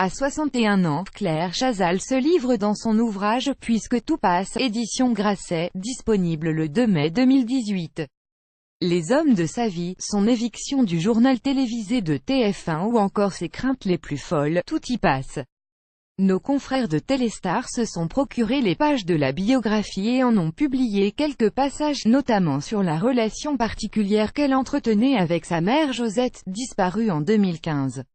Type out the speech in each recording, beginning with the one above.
À 61 ans, Claire Chazal se livre dans son ouvrage « Puisque tout passe », édition Grasset, disponible le 2 mai 2018. Les hommes de sa vie, son éviction du journal télévisé de TF1 ou encore ses craintes les plus folles, tout y passe. Nos confrères de Téléstar se sont procuré les pages de la biographie et en ont publié quelques passages, notamment sur la relation particulière qu'elle entretenait avec sa mère Josette, disparue en 2015.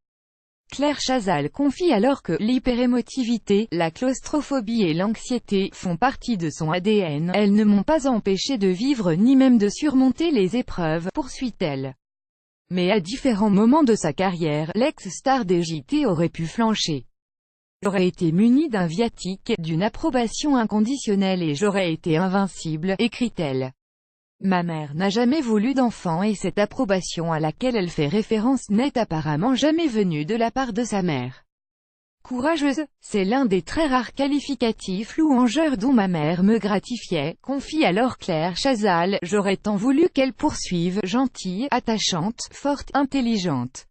Claire Chazal confie alors que l'hyperémotivité, la claustrophobie et l'anxiété font partie de son ADN. Elles ne m'ont pas empêché de vivre ni même de surmonter les épreuves, poursuit-elle. Mais à différents moments de sa carrière, l'ex-star des JT aurait pu flancher. J'aurais été munie d'un viatique, d'une approbation inconditionnelle et j'aurais été invincible, écrit-elle. Ma mère n'a jamais voulu d'enfant et cette approbation à laquelle elle fait référence n'est apparemment jamais venue de la part de sa mère. Courageuse, c'est l'un des très rares qualificatifs louangeurs dont ma mère me gratifiait, confie alors Claire Chazal. J'aurais tant voulu qu'elle poursuive, gentille, attachante, forte, intelligente.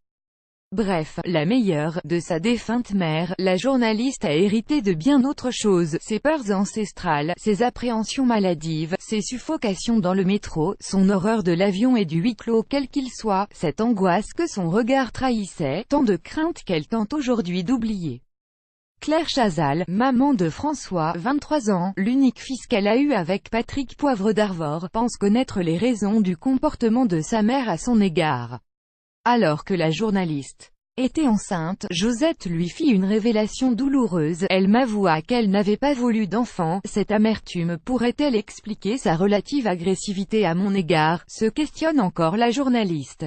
Bref, la meilleure, de sa défunte mère, la journaliste a hérité de bien autre chose, ses peurs ancestrales, ses appréhensions maladives, ses suffocations dans le métro, son horreur de l'avion et du huis clos quel qu'il soit, cette angoisse que son regard trahissait, tant de craintes qu'elle tente aujourd'hui d'oublier. Claire Chazal, maman de François, 23 ans, l'unique fils qu'elle a eu avec Patrick Poivre d'Arvor, pense connaître les raisons du comportement de sa mère à son égard. Alors que la journaliste était enceinte, Josette lui fit une révélation douloureuse. Elle m'avoua qu'elle n'avait pas voulu d'enfant. Cette amertume pourrait-elle expliquer sa relative agressivité à mon égard, se questionne encore la journaliste.